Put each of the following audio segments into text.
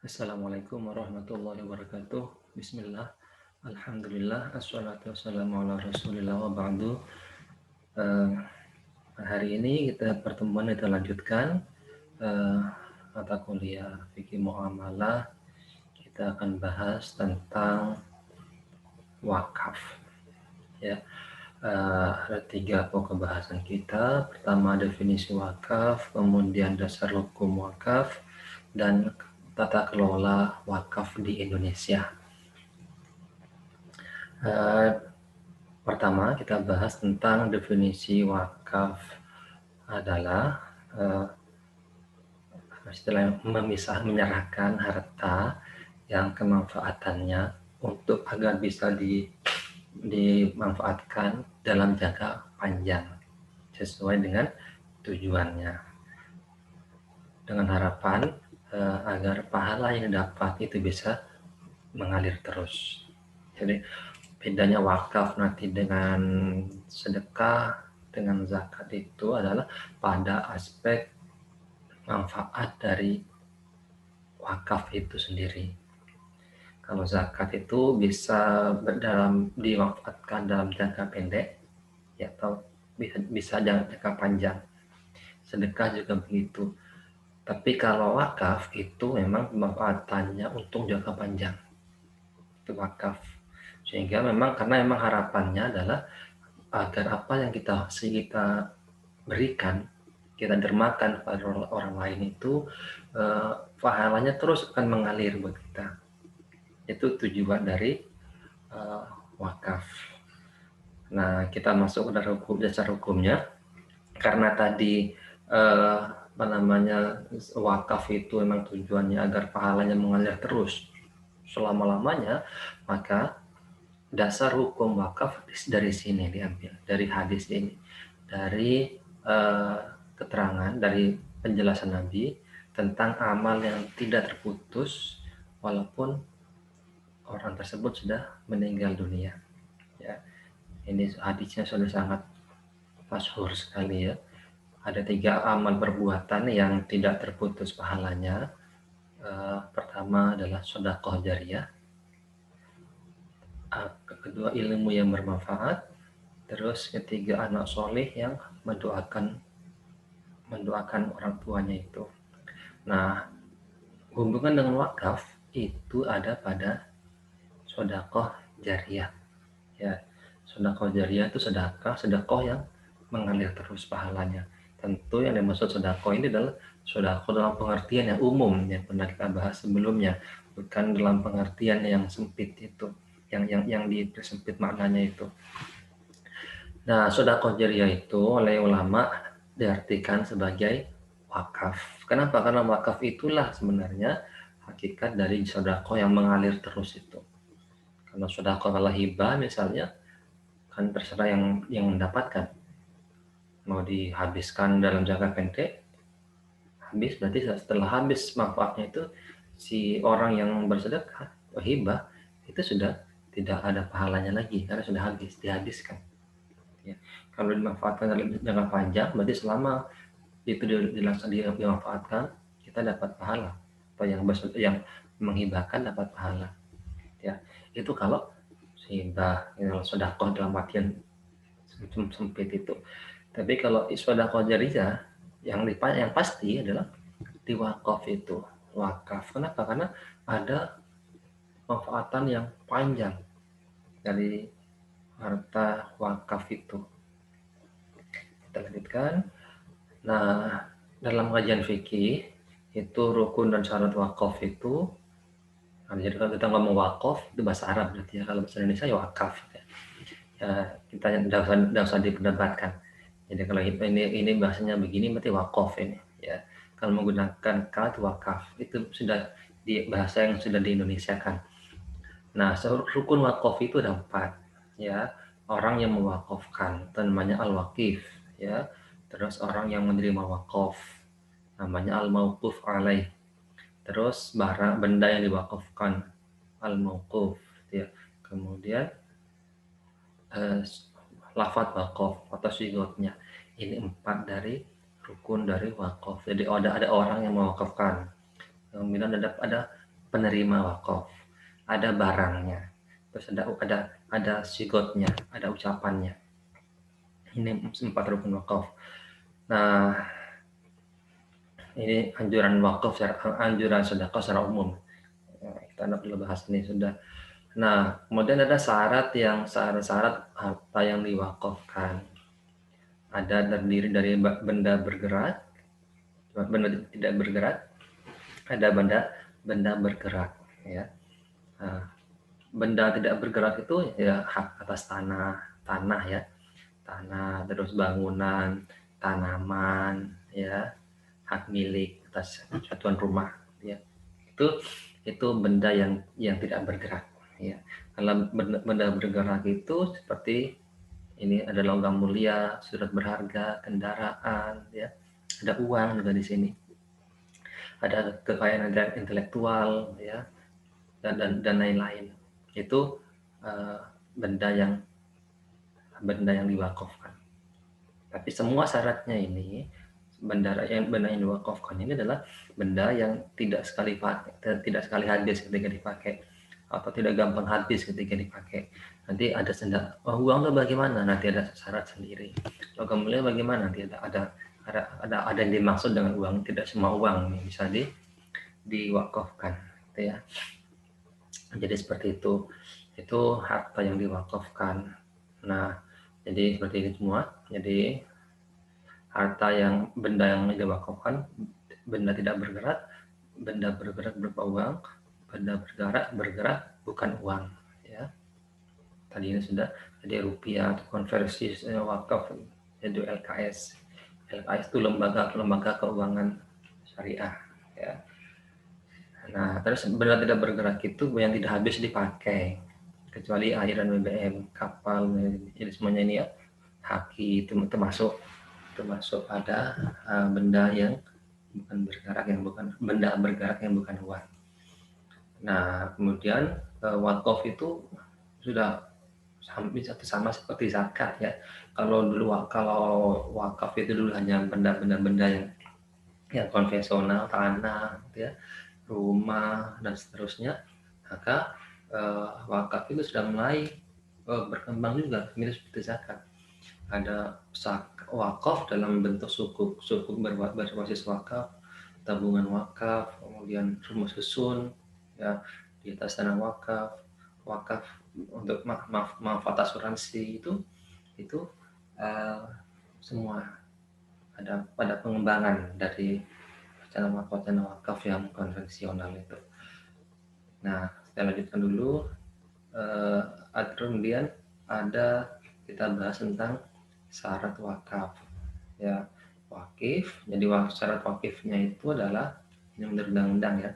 Assalamualaikum warahmatullahi wabarakatuh. Bismillah. Alhamdulillah. Assalatu wassalamu ala rasulillah wa ba'du. Eh, Hari ini kita lanjutkan eh, mata kuliah fikih muamalah. Kita akan bahas tentang wakaf. Ya, ada 3 pokok bahasan kita. Pertama definisi wakaf, kemudian dasar hukum wakaf, dan tata kelola wakaf di Indonesia. Eh, Pertama, kita bahas tentang definisi wakaf adalah istilah menyerahkan harta yang kemanfaatannya untuk agar bisa dimanfaatkan dalam jangka panjang sesuai dengan tujuannya. Dengan harapan agar pahala yang dapat itu bisa mengalir terus. Jadi bedanya wakaf nanti dengan sedekah, dengan zakat itu adalah pada aspek manfaat dari wakaf itu sendiri. Kalau zakat itu bisa dimanfaatkan dalam jangka pendek, ya, atau bisa jangka panjang. Sedekah juga begitu. Tapi kalau wakaf itu memang pemanfaatannya untuk jangka panjang. Itu wakaf. Sehingga karena memang harapannya adalah agar apa yang kita berikan, kita dermakan pada orang lain itu pahalanya terus akan mengalir buat kita. Itu tujuan dari wakaf. Nah, kita masuk ke dasar hukumnya. Karena tadi wakaf itu memang tujuannya agar pahalanya mengalir terus selama-lamanya, maka dasar hukum wakaf dari sini diambil, dari hadis ini, dari keterangan, dari penjelasan Nabi tentang amal yang tidak terputus walaupun orang tersebut sudah meninggal dunia. Ya, ini hadisnya sudah sangat masyhur sekali ya. Ada 3 amal perbuatan yang tidak terputus pahalanya. Pertama adalah sedekah jariyah, kedua ilmu yang bermanfaat, terus ketiga anak soleh yang mendoakan orang tuanya itu. Nah, hubungan dengan wakaf itu ada pada sedekah jariyah. Ya, sedekah jariyah itu sedekah yang mengalir terus pahalanya. Tentu yang dimaksud sedekah ini adalah sedekah dalam pengertian yang umum yang pernah kita bahas sebelumnya, bukan dalam pengertian yang sempit itu, yang dipersempit maknanya itu. Nah, sedekah jariyah itu oleh ulama diartikan sebagai wakaf. Kenapa? Karena wakaf itulah sebenarnya hakikat dari sedekah yang mengalir terus itu. Kalau sedekah adalah hibah misalnya, kan terserah yang mendapatkan. Mau dihabiskan dalam jangka pendek, habis berarti setelah habis manfaatnya itu si orang yang bersedekah atau hibah itu sudah tidak ada pahalanya lagi karena sudah dihabiskan. Ya. Kalau dimanfaatkan dalam jangka panjang, berarti selama itu dimanfaatkan, kita dapat pahala. Atau yang menghibahkan dapat pahala. Ya, itu kalau hibah, kalau sedekah dalam artian sempit itu. Tapi kalau sedekah jariyah, yang pasti adalah di wakaf itu. Wakaf. Kenapa? Karena ada manfaatan yang panjang dari harta wakaf itu. Kita lanjutkan. Nah, dalam kajian fikih itu rukun dan syarat wakaf itu, jadi kalau kita ngomong wakaf itu bahasa Arab berarti ya, kalau bahasa Indonesia ya wakaf. Ya, kita tidak usah diperdebatkan. Jadi kalau ini bahasanya begini berarti wakaf ini. Ya, kalau menggunakan kata itu wakaf itu sudah di bahasa yang sudah diindonesiakan. Nah, rukun wakaf itu ada 4. Ya, orang yang mewakafkan itu namanya al-waqif. Ya, terus orang yang menerima wakaf namanya al-mauquf alaih. Terus barang benda yang diwakafkan al-mauquf. Ya, kemudian lafadz wakaf atau sigotnya. Ini 4 dari rukun dari wakaf. Jadi ada orang yang mewakafkan. Kemudian ada penerima wakaf, ada barangnya, terus ada sigotnya, ada ucapannya. Ini 4 rukun wakaf. Nah, ini anjuran wakaf, anjuran sedekah secara umum. Kita tidak perlu bahas ini sudah. Nah, kemudian ada syarat harta yang diwakafkan. Ada terdiri dari benda bergerak, benda tidak bergerak, ada benda bergerak, ya. Nah, benda tidak bergerak itu ya hak atas tanah ya, tanah, terus bangunan, tanaman, ya, hak milik atas satuan rumah, ya. Itu benda yang tidak bergerak, ya. Kalau benda bergerak itu seperti ini, ada logam mulia, surat berharga, kendaraan, ya. Ada uang juga di sini. Ada kekayaan intelektual, ya, dan lain-lain. Itu benda yang diwakafkan. Tapi semua syaratnya ini, benda yang diwakafkan ini adalah benda yang tidak sekali habis ketika dipakai, atau tidak gampang habis ketika dipakai. Nanti ada uang itu bagaimana? Nanti ada syarat sendiri. Logam mulia bagaimana? Nanti ada yang dimaksud dengan uang. Tidak semua uang ini bisa diwakafkan, gitu ya. Jadi seperti itu harta yang diwakafkan. Nah, jadi seperti ini semua. Jadi benda yang diwakafkan, benda tidak bergerak, benda bergerak berupa uang, benda bergerak bukan uang, ya. Tadi ini sudah. Jadi rupiah, konversi wakaf, yaitu LKS. LKS itu lembaga keuangan syariah, ya. Nah, terus benda tidak bergerak itu yang tidak habis dipakai, kecuali air dan BBM, kapal, jadi semuanya ini ya, haki itu termasuk ada benda yang bukan bergerak, benda bergerak yang bukan uang. Nah, kemudian wakaf itu sudah sama seperti zakat, ya. Kalau wakaf itu dulu hanya benda-benda yang konvensional, tanah, gitu ya, rumah dan seterusnya, maka wakaf itu sudah mulai berkembang juga, mirip seperti zakat. Ada wakaf dalam bentuk sukuk berbasis wakaf, tabungan wakaf, kemudian rumah susun, ya, di atas tanah wakaf untuk manfaat asuransi, itu semua ada pada pengembangan dari wacana wakaf yang konvensional itu. Nah, saya lanjutkan dulu. Kemudian kita bahas tentang syarat wakaf, ya. Jadi syarat wakifnya itu adalah ini menurut undang-undang, ya,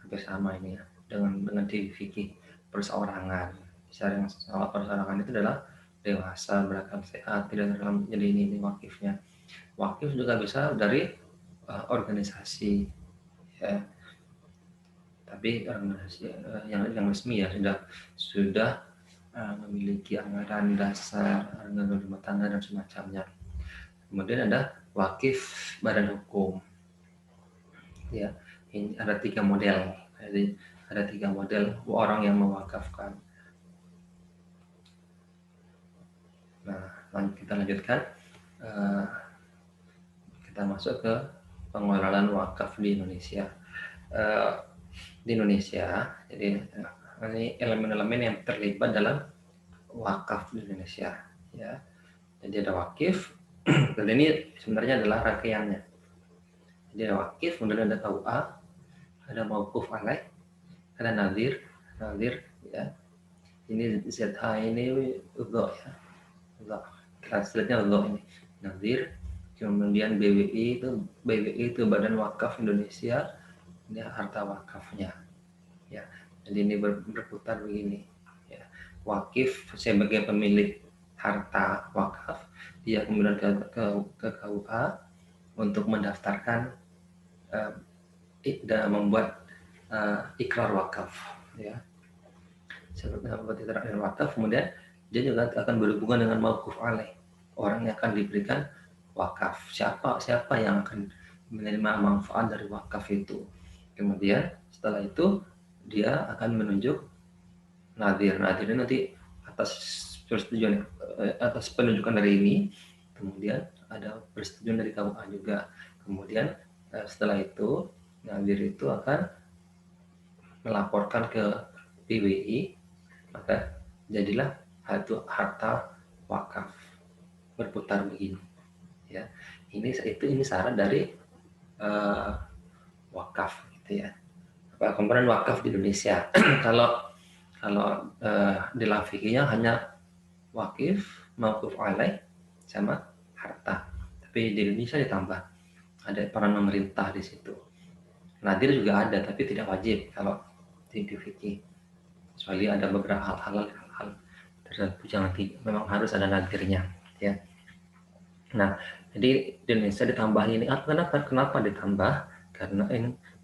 hampir sama ini, ya, dengan di fikih perseorangan. Syarat perseorangan itu adalah dewasa, berakal sehat, tidak dalam. Jadi ini wakifnya. Wakif juga bisa dari organisasi, ya, tapi organisasi yang resmi, ya, sudah memiliki anggaran dasar, anggaran rumah tangga dan semacamnya. Kemudian ada wakif badan hukum, ya. Ini ada 3 model. Jadi ada 3 model orang yang mewakafkan. Nah, kita lanjutkan. Kita masuk ke pengelolaan wakaf di Indonesia. Di Indonesia, jadi ini elemen-elemen yang terlibat dalam wakaf di Indonesia, ya. Jadi ada wakif, dan ini sebenarnya adalah rangkaiannya. Jadi ada wakif, kemudian ada KUA, ada mauquf alaih, ada nazir, ya. Ini ZH ini udho, ya. Translate-nya udho ini. Nazir, kemudian BWI itu Badan Wakaf Indonesia, ini harta wakafnya, ya. Jadi ini berputar begini, ya. Wakif sebagai pemilik harta wakaf, dia kemudian ke KUA untuk mendaftarkan dan membuat ikrar wakaf, ya. Seperti membuat ikrar wakaf, kemudian dia juga akan berhubungan dengan mauquf alaih, orang yang akan diberikan wakaf, siapa yang akan menerima manfaat dari wakaf itu. Kemudian setelah itu dia akan menunjuk nadhir. Nadhir ini nanti atas persetujuan atas penunjukan dari ini, kemudian ada persetujuan dari KUA juga. Kemudian setelah itu nadhir itu akan melaporkan ke PWI, maka jadilah itu harta wakaf berputar begini. Ya, ini syarat dari wakaf, gitu ya. Komponen wakaf di Indonesia. kalau di fikihnya hanya wakif, mauquf alaih, sama harta. Tapi di Indonesia ditambah, ada peran pemerintah di situ. Nadir juga ada, tapi tidak wajib kalau di fikih. Kecuali ada beberapa hal tertentu yang nanti memang harus ada nadirnya, ya. Nah, jadi di Indonesia ditambah ini. Kenapa ditambah?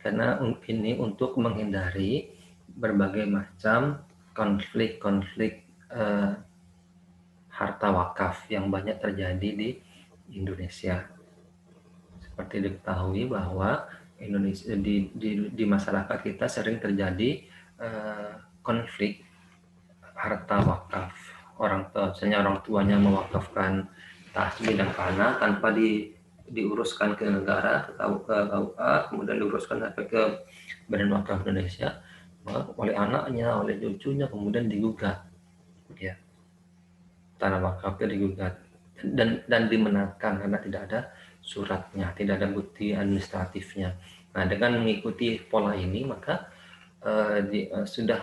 Karena ini untuk menghindari berbagai macam konflik harta wakaf yang banyak terjadi di Indonesia. Seperti diketahui bahwa Indonesia di masyarakat kita sering terjadi konflik harta wakaf. Orang tuanya mewakafkan tasbih dan tanah tanpa diuruskan ke negara, ke KUA, kemudian diuruskan sampai ke Badan Wakaf Indonesia, oleh anaknya, oleh cucunya, kemudian digugat, ya, tanah wakafnya digugat dan dimenangkan karena tidak ada suratnya, tidak ada bukti administratifnya. Nah, dengan mengikuti pola ini, maka sudah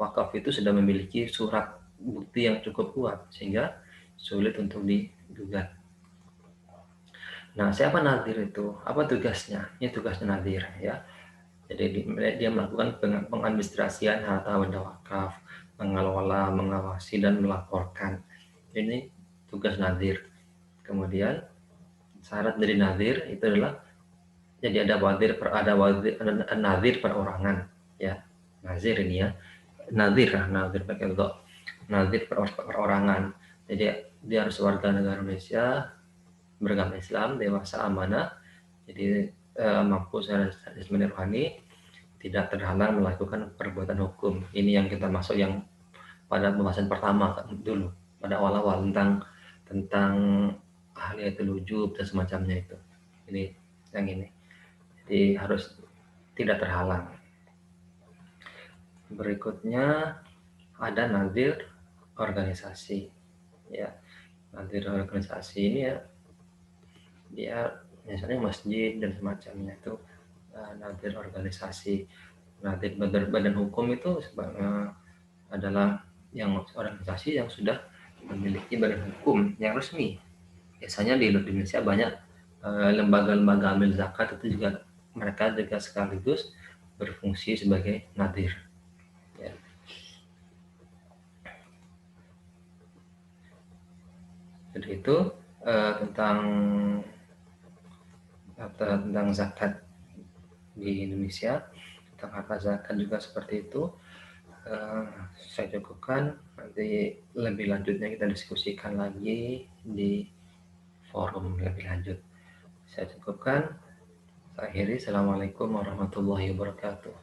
wakaf itu sudah memiliki surat bukti yang cukup kuat sehingga sulit untuk digugat. Nah, siapa nadhir itu? Apa tugasnya? Ini tugasnya nadhir, ya. Jadi dia melakukan pengadministrasian harta benda wakaf, mengelola, mengawasi, dan melaporkan. Ini tugas nadhir. Kemudian syarat dari nadhir itu adalah jadi ada nadhir perorangan, ya. Nazir ini ya. Nadhir pakai dot. Nadhir perorangan. Jadi dia harus warga negara Indonesia, beragama Islam, dewasa, amanah, jadi mampu secara jasmani rohani, tidak terhalang melakukan perbuatan hukum. Ini yang kita masuk yang pada pembahasan pertama dulu, pada awal-awal tentang ahliyatul wujub dan semacamnya itu. Ini yang ini. Jadi harus tidak terhalang. Berikutnya ada nadhir organisasi, ya. Nadhir organisasi ini ya, dia misalnya masjid dan semacamnya itu nadhir organisasi. Nadhir badan hukum itu adalah yang organisasi yang sudah memiliki badan hukum yang resmi. Biasanya di Indonesia banyak lembaga-lembaga amil zakat itu juga mereka juga sekaligus berfungsi sebagai nadhir, ya. Jadi itu tentang zakat di Indonesia. Tentang harta zakat juga seperti itu. Saya cukupkan, nanti lebih lanjutnya kita diskusikan lagi di forum lebih lanjut. Saya cukupkan, saya akhiri. Assalamualaikum warahmatullahi wabarakatuh.